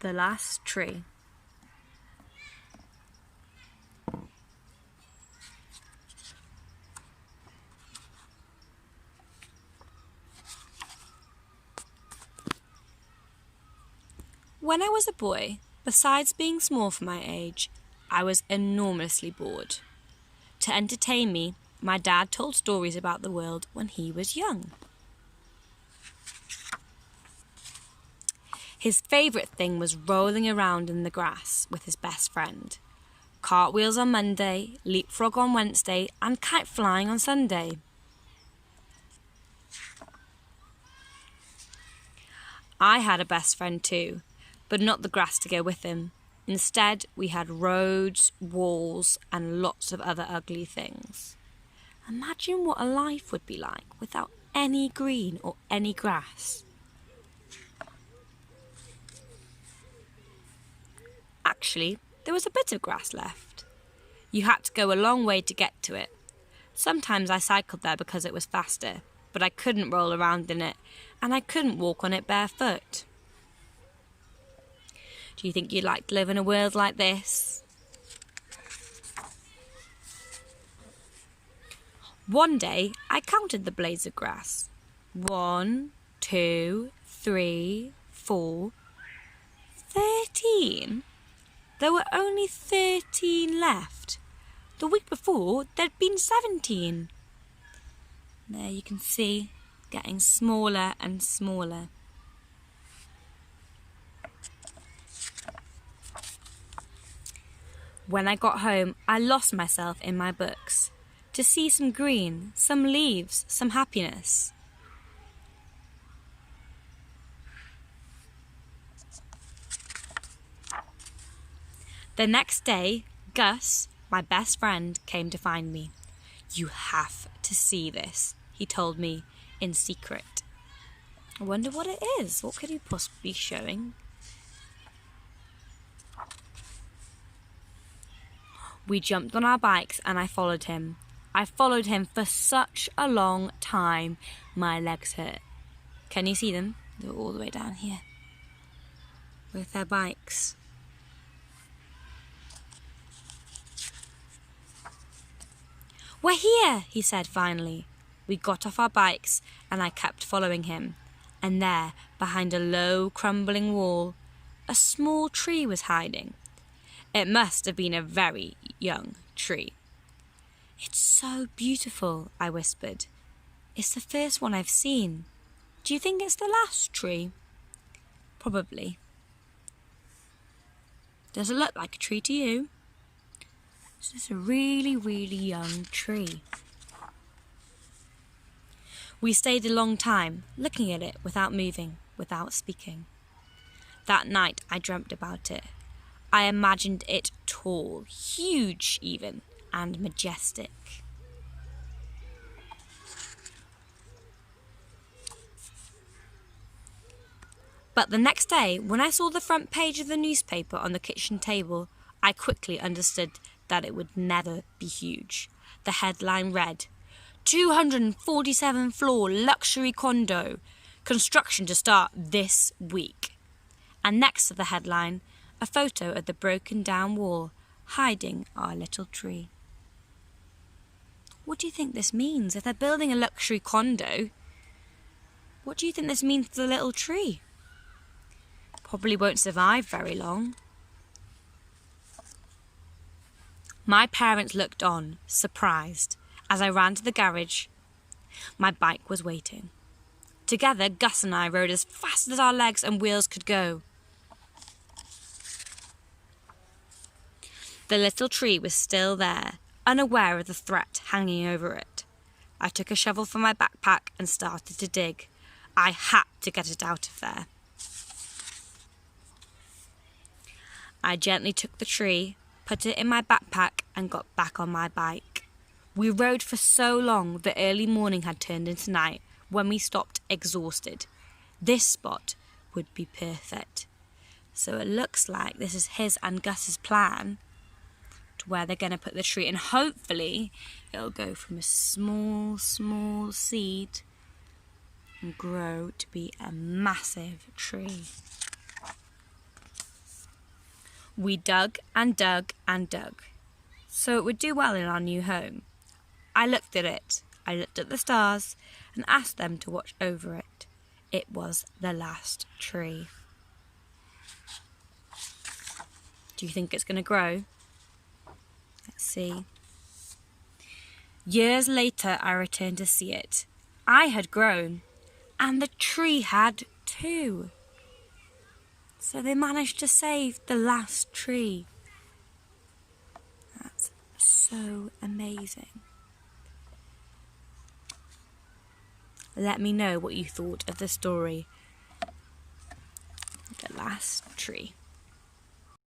The last tree. When I was a boy, besides being small for my age, I was enormously bored. To entertain me, my dad told stories about the world when he was young. His favourite thing was rolling around in the grass with his best friend. Cartwheels on Monday, leapfrog on Wednesday, and kite flying on Sunday. I had a best friend too, but not the grass to go with him. Instead, we had roads, walls, and lots of other ugly things. Imagine what a life would be like without any green or any grass. Actually, there was a bit of grass left. You had to go a long way to get to it. Sometimes I cycled there because it was faster, but I couldn't roll around in it, and I couldn't walk on it barefoot. Do you think you'd like to live in a world like this? One day, I counted the blades of grass. 1, 2, 3, 4, 13. There were only 13 left. The week before, there'd been 17. There you can see, getting smaller and smaller. When I got home, I lost myself in my books. To see some green, some leaves, some happiness. The next day, Gus, my best friend, came to find me. "You have to see this," he told me in secret. I wonder what it is. What could he possibly be showing? We jumped on our bikes and I followed him. I followed him for such a long time, my legs hurt. Can you see them? They're all the way down here with their bikes. "We're here," he said finally. We got off our bikes and I kept following him. And there, behind a low, crumbling wall, a small tree was hiding. It must have been a very young tree. "It's so beautiful," I whispered. "It's the first one I've seen. Do you think it's the last tree?" "Probably." "Does it look like a tree to you?" It's just a really, really young tree. We stayed a long time, looking at it without moving, without speaking. That night I dreamt about it. I imagined it tall, huge even, and majestic. But the next day, when I saw the front page of the newspaper on the kitchen table, I quickly understood that it would never be huge. The headline read, 247-floor luxury condo, construction to start this week. And next to the headline, a photo of the broken down wall hiding our little tree. What do you think this means? If they're building a luxury condo, what do you think this means to the little tree? Probably won't survive very long. My parents looked on, surprised, as I ran to the garage. My bike was waiting. Together, Gus and I rode as fast as our legs and wheels could go. The little tree was still there, unaware of the threat hanging over it. I took a shovel from my backpack and started to dig. I had to get it out of there. I gently took the tree, put it in my backpack, and got back on my bike. We rode for so long the early morning had turned into night when we stopped exhausted. This spot would be perfect. So it looks like this is his and Gus's plan to where they're going to put the tree, and hopefully it'll go from a small, small seed and grow to be a massive tree. We dug and dug and dug, so it would do well in our new home. I looked at it, I looked at the stars, and asked them to watch over it. It was the last tree. Do you think it's going to grow? Let's see. Years later, I returned to see it. I had grown, and the tree had too. So they managed to save the last tree. That's so amazing. Let me know what you thought of the story. The last tree.